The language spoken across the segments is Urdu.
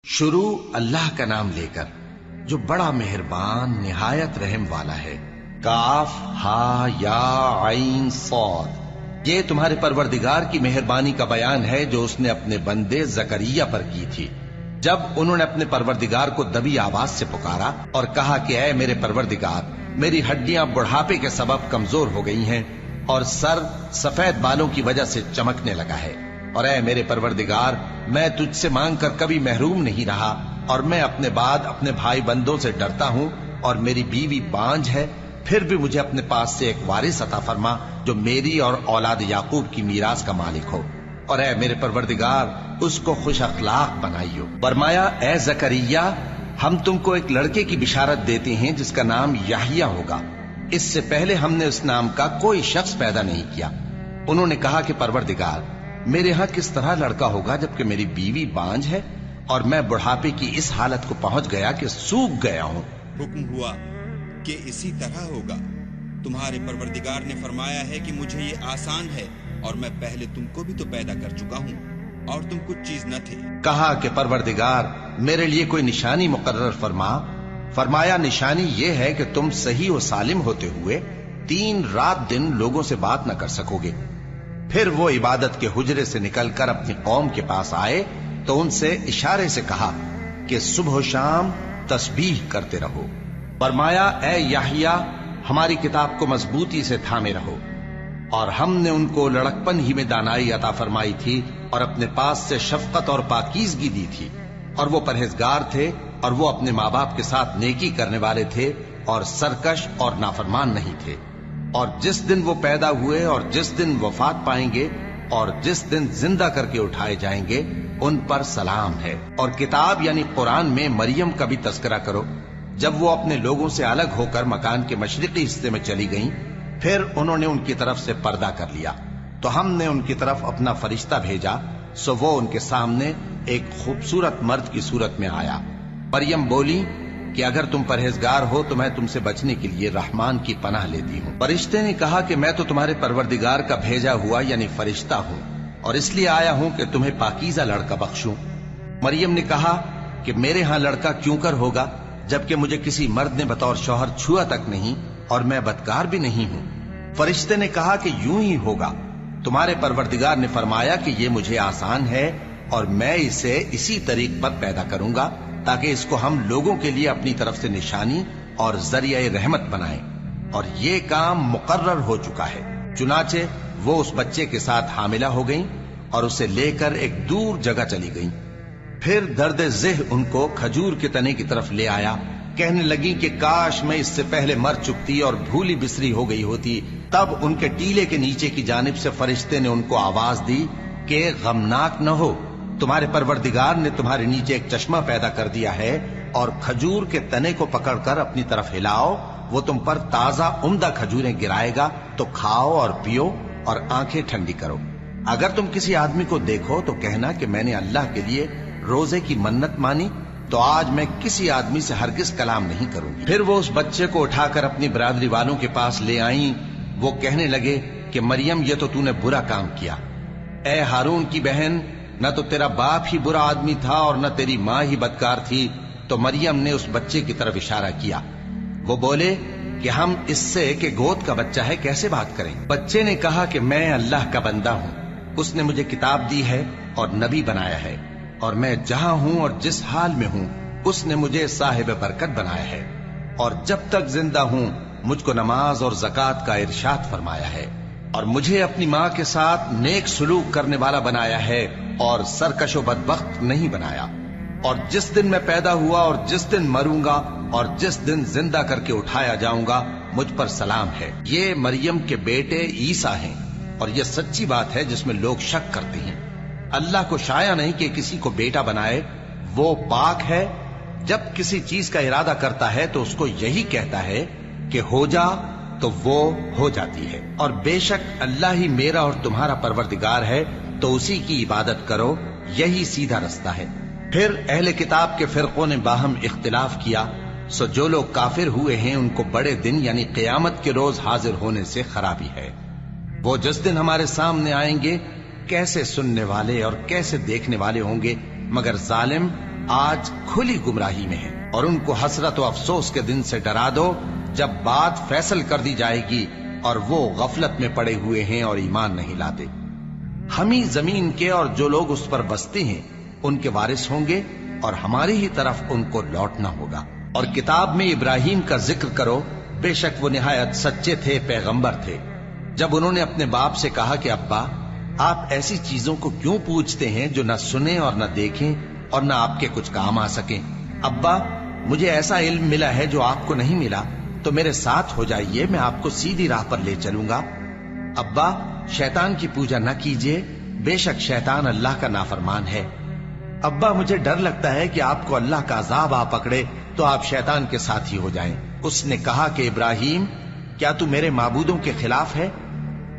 شروع اللہ کا نام لے کر جو بڑا مہربان نہایت رحم والا ہے۔ کاف ہا یا عین صاد، یہ تمہارے پروردگار کی مہربانی کا بیان ہے جو اس نے اپنے بندے زکریا پر کی تھی جب انہوں نے اپنے پروردگار کو دبی آواز سے پکارا اور کہا کہ اے میرے پروردگار، میری ہڈیاں بڑھاپے کے سبب کمزور ہو گئی ہیں اور سر سفید بالوں کی وجہ سے چمکنے لگا ہے، اور اے میرے پروردگار، میں تجھ سے مانگ کر کبھی محروم نہیں رہا، اور میں اپنے بعد اپنے بھائی بندوں سے ڈرتا ہوں، اور میری بیوی بانجھ ہے، پھر بھی مجھے اپنے پاس سے ایک وارث عطا فرما جو میری اور اولاد یعقوب کی میراث کا مالک ہو، اور اے میرے پروردگار، اس کو خوش اخلاق بنائیو۔ فرمایا اے زکریا، ہم تم کو ایک لڑکے کی بشارت دیتے ہیں جس کا نام یحییٰ ہوگا، اس سے پہلے ہم نے اس نام کا کوئی شخص پیدا نہیں کیا۔ انہوں نے کہا کہ پروردگار، میرے ہاں کس طرح لڑکا ہوگا جبکہ میری بیوی بانجھ ہے اور میں بڑھاپے کی اس حالت کو پہنچ گیا کہ سوکھ گیا ہوں۔ حکم ہوا کہ اسی طرح ہوگا، تمہارے پروردگار نے فرمایا ہے کہ مجھے یہ آسان ہے، اور میں پہلے تم کو بھی تو پیدا کر چکا ہوں اور تم کچھ چیز نہ تھے۔ کہا کہ پروردگار، میرے لیے کوئی نشانی مقرر فرما۔ فرمایا نشانی یہ ہے کہ تم صحیح و سالم ہوتے ہوئے 3 رات دن لوگوں سے بات نہ کر سکو گے۔ پھر وہ عبادت کے حجرے سے نکل کر اپنی قوم کے پاس آئے تو ان سے اشارے سے کہا کہ صبح و شام تسبیح کرتے رہو۔ فرمایا اے یحییٰ، ہماری کتاب کو مضبوطی سے تھامے رہو، اور ہم نے ان کو لڑکپن ہی میں دانائی عطا فرمائی تھی اور اپنے پاس سے شفقت اور پاکیزگی دی تھی، اور وہ پرہیزگار تھے اور وہ اپنے ماں باپ کے ساتھ نیکی کرنے والے تھے اور سرکش اور نافرمان نہیں تھے۔ اور جس دن وہ پیدا ہوئے اور جس دن وفات پائیں گے اور جس دن زندہ کر کے اٹھائے جائیں گے ان پر سلام ہے۔ اور کتاب یعنی قرآن میں مریم کا بھی تذکرہ کرو، جب وہ اپنے لوگوں سے الگ ہو کر مکان کے مشرقی حصے میں چلی گئیں، پھر انہوں نے ان کی طرف سے پردہ کر لیا تو ہم نے ان کی طرف اپنا فرشتہ بھیجا، سو وہ ان کے سامنے ایک خوبصورت مرد کی صورت میں آیا۔ مریم بولی کہ اگر تم پرہیزگار ہو تو میں تم سے بچنے کے لیے رحمان کی پناہ لیتی ہوں۔ فرشتے نے کہا کہ میں تو تمہارے پروردگار کا بھیجا ہوا یعنی فرشتہ ہوں، اور اس لیے آیا ہوں کہ تمہیں پاکیزہ لڑکا بخشوں۔ مریم نے کہا کہ میرے ہاں لڑکا کیوں کر ہوگا جبکہ مجھے کسی مرد نے بطور شوہر چھوا تک نہیں اور میں بدکار بھی نہیں ہوں۔ فرشتے نے کہا کہ یوں ہی ہوگا، تمہارے پروردگار نے فرمایا کہ یہ مجھے آسان ہے اور میں اسے اسی طریق پر پیدا کروں گا تاکہ اس کو ہم لوگوں کے لیے اپنی طرف سے نشانی اور ذریعہ رحمت بنائیں، اور یہ کام مقرر ہو چکا ہے۔ چنانچہ وہ اس بچے کے ساتھ حاملہ ہو گئیں اور اسے لے کر ایک دور جگہ چلی گئیں۔ پھر درد ذہ ان کو کھجور کے تنے کی طرف لے آیا، کہنے لگی کہ کاش میں اس سے پہلے مر چکتی اور بھولی بسری ہو گئی ہوتی۔ تب ان کے ٹیلے کے نیچے کی جانب سے فرشتے نے ان کو آواز دی کہ غمناک نہ ہو، تمہارے پروردگار نے تمہارے نیچے ایک چشمہ پیدا کر دیا ہے، اور کھجور کے تنے کو پکڑ کر اپنی طرف ہلاؤ، وہ تم پر تازہ عمدہ کھجوریں گرائے گا، تو کھاؤ اور پیو اور آنکھیں ٹھنڈی کرو۔ اگر تم کسی آدمی کو دیکھو تو کہنا کہ میں نے اللہ کے لیے روزے کی منت مانی، تو آج میں کسی آدمی سے ہرگز کلام نہیں کروں گی۔ پھر وہ اس بچے کو اٹھا کر اپنی برادری والوں کے پاس لے آئیں۔ وہ کہنے لگے کہ مریم، یہ تو نے برا کام کیا۔ اے ہارون کی بہن، نہ تو تیرا باپ ہی برا آدمی تھا اور نہ تیری ماں ہی بدکار تھی۔ تو مریم نے اس بچے کی طرف اشارہ کیا۔ وہ بولے کہ ہم اس سے کہ گود کا بچہ ہے کیسے بات کریں؟ بچے نے کہا کہ میں اللہ کا بندہ ہوں، اس نے مجھے کتاب دی ہے اور نبی بنایا ہے، اور میں جہاں ہوں اور جس حال میں ہوں اس نے مجھے صاحب برکت بنایا ہے، اور جب تک زندہ ہوں مجھ کو نماز اور زکوٰۃ کا ارشاد فرمایا ہے، اور مجھے اپنی ماں کے ساتھ نیک سلوک کرنے والا بنایا ہے اور سرکش و بدبخت نہیں بنایا، اور جس دن میں پیدا ہوا اور جس دن مروں گا اور جس دن زندہ کر کے اٹھایا جاؤں گا مجھ پر سلام ہے۔ یہ مریم کے بیٹے عیسیٰ ہیں، اور یہ سچی بات ہے جس میں لوگ شک کرتے ہیں۔ اللہ کو شایع نہیں کہ کسی کو بیٹا بنائے، وہ پاک ہے، جب کسی چیز کا ارادہ کرتا ہے تو اس کو یہی کہتا ہے کہ ہو جا تو وہ ہو جاتی ہے، اور بے شک اللہ ہی میرا اور تمہارا پروردگار ہے، تو اسی کی عبادت کرو، یہی سیدھا رستہ ہے۔ پھر اہل کتاب کے فرقوں نے باہم اختلاف کیا، سو جو لوگ کافر ہوئے ہیں ان کو بڑے دن یعنی قیامت کے روز حاضر ہونے سے خرابی ہے۔ وہ جس دن ہمارے سامنے آئیں گے کیسے سننے والے اور کیسے دیکھنے والے ہوں گے، مگر ظالم آج کھلی گمراہی میں ہیں، اور ان کو حسرت و افسوس کے دن سے ڈرا دو جب بات فیصل کر دی جائے گی اور وہ غفلت میں پڑے ہوئے ہیں اور ایمان نہیں لاتے۔ ہم ہی زمین کے اور جو لوگ اس پر بستے ہیں ان کے وارث ہوں گے، اور ہماری ہی طرف ان کو لوٹنا ہوگا۔ اور کتاب میں ابراہیم کا ذکر کرو، بے شک وہ نہایت سچے تھے، پیغمبر تھے۔ جب انہوں نے اپنے باپ سے کہا کہ ابا، آپ ایسی چیزوں کو کیوں پوچھتے ہیں جو نہ سنیں اور نہ دیکھیں اور نہ آپ کے کچھ کام آ سکیں؟ ابا، مجھے ایسا علم ملا ہے جو آپ کو نہیں ملا، تو میرے ساتھ ہو جائیے، میں آپ کو سیدھی راہ پر لے چلوں گا۔ ابا، شیطان کی پوجا نہ کیجیے، بے شک شیطان اللہ کا نافرمان ہے۔ ابا، مجھے ڈر لگتا ہے کہ آپ کو اللہ کا عذاب آ پکڑے تو آپ شیطان کے ساتھی ہو جائیں۔ اس نے کہا کہ ابراہیم، کیا تو میرے معبودوں کے خلاف ہے؟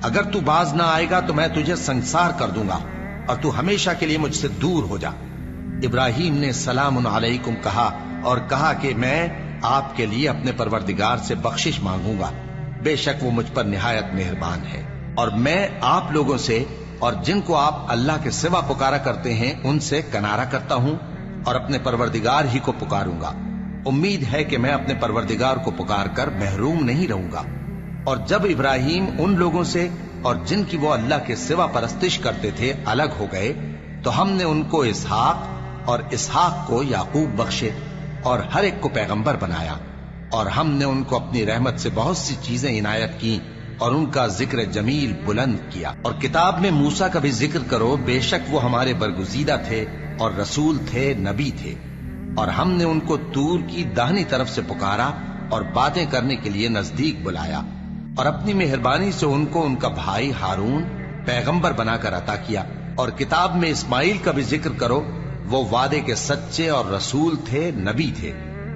اگر تو باز نہ آئے گا تو میں تجھے سنسار کر دوں گا اور تو ہمیشہ کے لیے مجھ سے دور ہو جا۔ ابراہیم نے سلام علیکم کہا اور کہا کہ میں آپ کے لیے اپنے پروردگار سے بخشش مانگوں گا، بے شک وہ مجھ پر نہایت مہربان ہے، اور میں آپ لوگوں سے اور جن کو آپ اللہ کے سوا پکارا کرتے ہیں ان سے کنارہ کرتا ہوں اور اپنے پروردگار ہی کو پکاروں گا۔ امید ہے کہ میں اپنے پروردگار کو پکار کر محروم نہیں رہوں گا۔ اور جب ابراہیم ان لوگوں سے اور جن کی وہ اللہ کے سوا پرستش کرتے تھے الگ ہو گئے تو ہم نے ان کو اسحاق اور اسحاق کو یعقوب بخشے اور ہر ایک کو پیغمبر بنایا، اور ہم نے ان کو اپنی رحمت سے بہت سی چیزیں عنایت کی اور ان کا ذکر جمیل بلند کیا۔ اور کتاب میں موسیٰ کا بھی ذکر کرو، بے شک وہ ہمارے برگزیدہ تھے اور رسول تھے، نبی تھے، اور ہم نے ان کو طور کی داہنی طرف سے پکارا اور باتیں کرنے کے لیے نزدیک بلایا، اور اپنی مہربانی سے ان کو ان کا بھائی ہارون پیغمبر بنا کر عطا کیا۔ اور کتاب میں اسماعیل کا بھی ذکر کرو، وہ وعدے کے سچے اور رسول تھے، نبی تھے،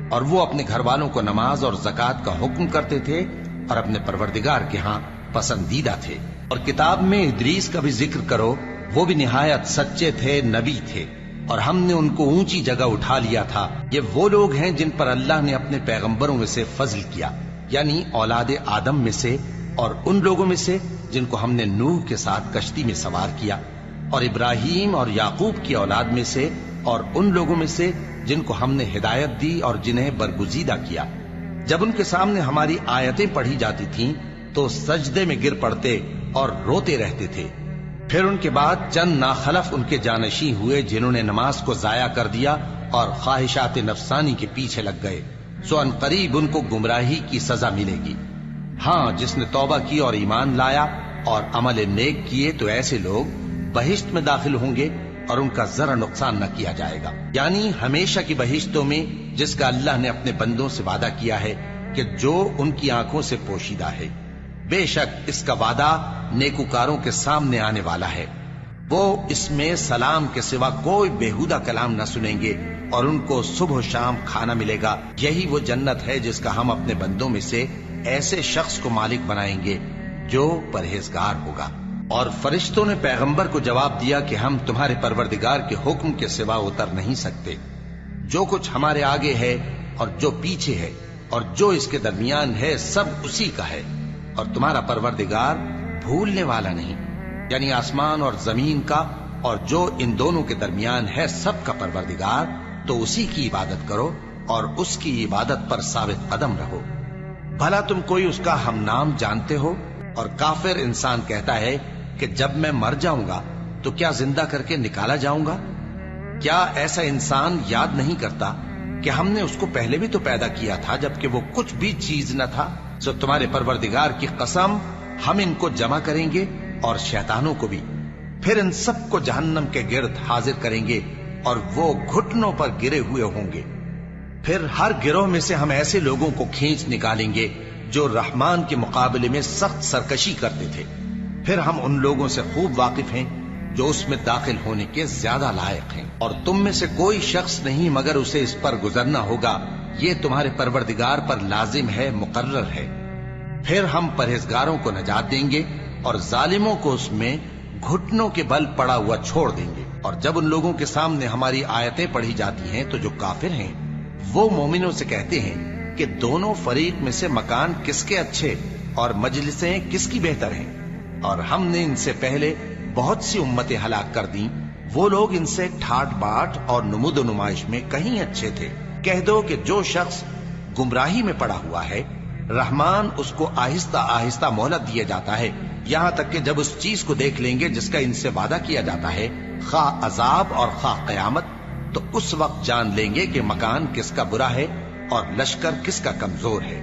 اور وہ اپنے گھر والوں کو نماز اور زکوٰۃ کا حکم کرتے تھے اور اپنے پروردگار کے ہاں پسندیدہ تھے۔ اور کتاب میں ادریس کا بھی ذکر کرو، وہ بھی نہایت سچے تھے، نبی تھے، اور ہم نے ان کو اونچی جگہ اٹھا لیا تھا۔ یہ وہ لوگ ہیں جن پر اللہ نے اپنے پیغمبروں میں سے فضل کیا، یعنی اولاد آدم میں سے، اور ان لوگوں میں سے جن کو ہم نے نوح کے ساتھ کشتی میں سوار کیا، اور ابراہیم اور یعقوب کی اولاد میں سے، اور ان لوگوں میں سے جن کو ہم نے ہدایت دی اور جنہیں برگزیدہ کیا۔ جب ان کے سامنے ہماری آیتیں پڑھی جاتی تھیں تو سجدے میں گر پڑتے اور روتے رہتے تھے۔ پھر ان کے بعد چند ناخلف ان کے جانشین ہوئے جنہوں نے نماز کو ضائع کر دیا اور خواہشات نفسانی کے پیچھے لگ گئے، سو ان قریب ان کو گمراہی کی سزا ملے گی۔ ہاں، جس نے توبہ کی اور ایمان لایا اور عمل نیک کیے تو ایسے لوگ بہشت میں داخل ہوں گے اور ان کا ذرا نقصان نہ کیا جائے گا، یعنی ہمیشہ کی بہشتوں میں جس کا اللہ نے اپنے بندوں سے وعدہ کیا ہے کہ جو ان کی آنکھوں سے پوشیدہ ہے۔ بے شک اس کا وعدہ نیکوکاروں کے سامنے آنے والا ہے، وہ اس میں سلام کے سوا کوئی بیہودہ کلام نہ سنیں گے اور ان کو صبح و شام کھانا ملے گا۔ یہی وہ جنت ہے جس کا ہم اپنے بندوں میں سے ایسے شخص کو مالک بنائیں گے جو پرہیزگار ہوگا۔ اور فرشتوں نے پیغمبر کو جواب دیا کہ ہم تمہارے پروردگار کے حکم کے سوا اتر نہیں سکتے، جو کچھ ہمارے آگے ہے اور جو پیچھے ہے اور جو اس کے درمیان ہے سب اسی کا ہے، اور تمہارا پروردگار بھولنے والا نہیں، یعنی آسمان اور زمین کا اور جو ان دونوں کے درمیان ہے سب کا پروردگار، تو اسی کی عبادت کرو اور اس کی عبادت پر ثابت قدم رہو۔ بھلا تم کوئی اس کا ہم نام جانتے ہو؟ اور کافر انسان کہتا ہے کہ جب میں مر جاؤں گا تو کیا زندہ کر کے نکالا جاؤں گا؟ کیا ایسا انسان یاد نہیں کرتا کہ ہم نے اس کو پہلے بھی تو پیدا کیا تھا جبکہ وہ کچھ بھی چیز نہ تھا؟ سو تمہارے پروردگار کی قسم، ہم ان کو جمع کریں گے اور شیطانوں کو بھی، پھر ان سب کو جہنم کے گرد حاضر کریں گے اور وہ گھٹنوں پر گرے ہوئے ہوں گے۔ پھر ہر گروہ میں سے ہم ایسے لوگوں کو کھینچ نکالیں گے جو رحمان کے مقابلے میں سخت سرکشی کرتے تھے، پھر ہم ان لوگوں سے خوب واقف ہیں جو اس میں داخل ہونے کے زیادہ لائق ہیں، اور تم میں سے کوئی شخص نہیں مگر اسے اس پر گزرنا ہوگا، یہ تمہارے پروردگار پر لازم ہے، مقرر ہے۔ پھر ہم پرہیزگاروں کو نجات دیں گے اور ظالموں کو اس میں گھٹنوں کے بل پڑا ہوا چھوڑ دیں گے۔ اور جب ان لوگوں کے سامنے ہماری آیتیں پڑھی جاتی ہیں تو جو کافر ہیں وہ مومنوں سے کہتے ہیں کہ دونوں فریق میں سے مکان کس کے اچھے اور مجلسیں کس کی بہتر ہیں، اور ہم نے ان سے پہلے بہت سی امتیں ہلاک کر دیں وہ لوگ ان سے ٹھاٹ باٹ اور نمود و نمائش میں کہیں اچھے تھے۔ کہہ دو کہ جو شخص گمراہی میں پڑا ہوا ہے، رحمان اس کو آہستہ آہستہ مہلت دیا جاتا ہے، یہاں تک کہ جب اس چیز کو دیکھ لیں گے جس کا ان سے وعدہ کیا جاتا ہے، خواہ عذاب اور خواہ قیامت، تو اس وقت جان لیں گے کہ مکان کس کا برا ہے اور لشکر کس کا کمزور ہے۔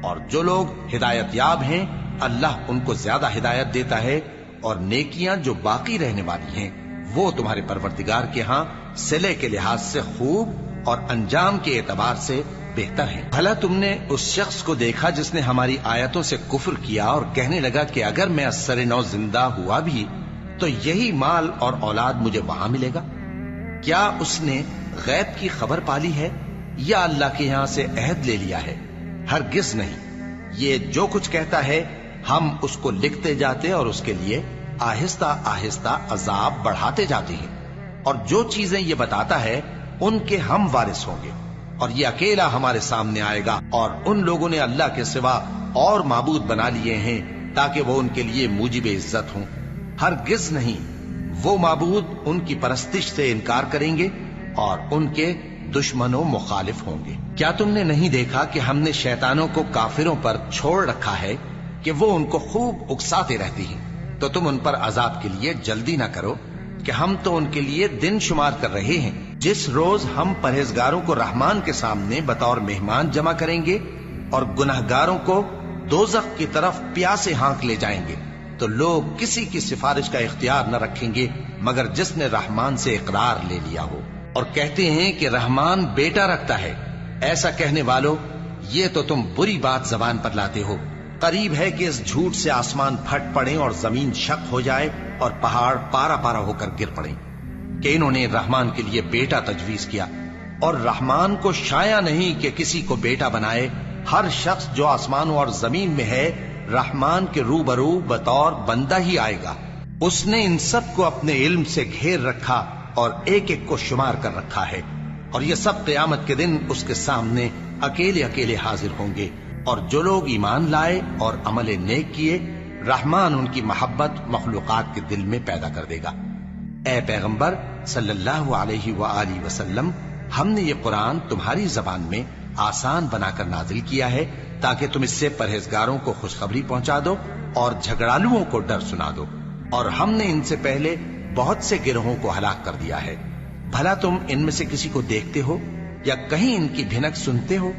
اور جو لوگ ہدایت یاب ہیں، اللہ ان کو زیادہ ہدایت دیتا ہے، اور نیکیاں جو باقی رہنے والی ہیں وہ تمہارے پروردگار کے ہاں صلے کے لحاظ سے خوب اور انجام کے اعتبار سے بہتر ہیں۔ بھلا تم نے اس شخص کو دیکھا جس نے ہماری آیتوں سے کفر کیا اور کہنے لگا کہ اگر میں ازسر نو زندہ ہوا بھی تو یہی مال اور اولاد مجھے وہاں ملے گا؟ کیا اس نے غیب کی خبر پالی ہے یا اللہ کے یہاں سے عہد لے لیا ہے؟ ہرگز نہیں، یہ جو کچھ کہتا ہے ہم اس کو لکھتے جاتے اور اس کے لیے آہستہ آہستہ عذاب بڑھاتے جاتے ہیں، اور جو چیزیں یہ بتاتا ہے ان کے ہم وارث ہوں گے، اور یہ اکیلا ہمارے سامنے آئے گا۔ اور ان لوگوں نے اللہ کے سوا اور معبود بنا لیے ہیں تاکہ وہ ان کے لیے موجب عزت ہوں۔ ہرگز نہیں، وہ معبود ان کی پرستش سے انکار کریں گے اور ان کے دشمن و مخالف ہوں گے۔ کیا تم نے نہیں دیکھا کہ ہم نے شیطانوں کو کافروں پر چھوڑ رکھا ہے کہ وہ ان کو خوب اکساتے رہتی ہیں؟ تو تم ان پر عذاب کے لیے جلدی نہ کرو کہ ہم تو ان کے لیے دن شمار کر رہے ہیں۔ جس روز ہم پرہیزگاروں کو رحمان کے سامنے بطور مہمان جمع کریں گے اور گناہگاروں کو دوزخ کی طرف پیاسے ہانک لے جائیں گے، تو لوگ کسی کی سفارش کا اختیار نہ رکھیں گے مگر جس نے رحمان سے اقرار لے لیا ہو، اور کہتے ہیں کہ رحمان بیٹا رکھتا ہے۔ ایسا کہنے والوں، یہ تو تم بری بات زبان پر لاتے ہو۔ قریب ہے کہ اس جھوٹ سے آسمان پھٹ پڑے اور زمین شق ہو جائے اور پہاڑ پارا پارا ہو کر گر پڑے کہ انہوں نے رحمان کے لیے بیٹا تجویز کیا، اور رحمان کو شایع نہیں کہ کسی کو بیٹا بنائے۔ ہر شخص جو آسمانوں اور زمین میں ہے رحمان کے روبرو بطور بندہ ہی آئے گا۔ اس نے ان سب کو اپنے علم سے گھیر رکھا اور ایک ایک کو شمار کر رکھا ہے، اور یہ سب قیامت کے دن اس کے سامنے اکیلے اکیلے حاضر ہوں گے۔ اور جو لوگ ایمان لائے اور عمل نیک کیے، رحمان ان کی محبت مخلوقات کے دل میں پیدا کر دے گا۔ اے پیغمبر صلی اللہ علیہ وآلہ وسلم، ہم نے یہ قرآن تمہاری زبان میں آسان بنا کر نازل کیا ہے تاکہ تم اس سے پرہیزگاروں کو خوشخبری پہنچا دو اور جھگڑالوؤں کو ڈر سنا دو، اور ہم نے ان سے پہلے بہت سے گروہوں کو ہلاک کر دیا ہے۔ بھلا تم ان میں سے کسی کو دیکھتے ہو یا کہیں ان کی بھنک سنتے ہو؟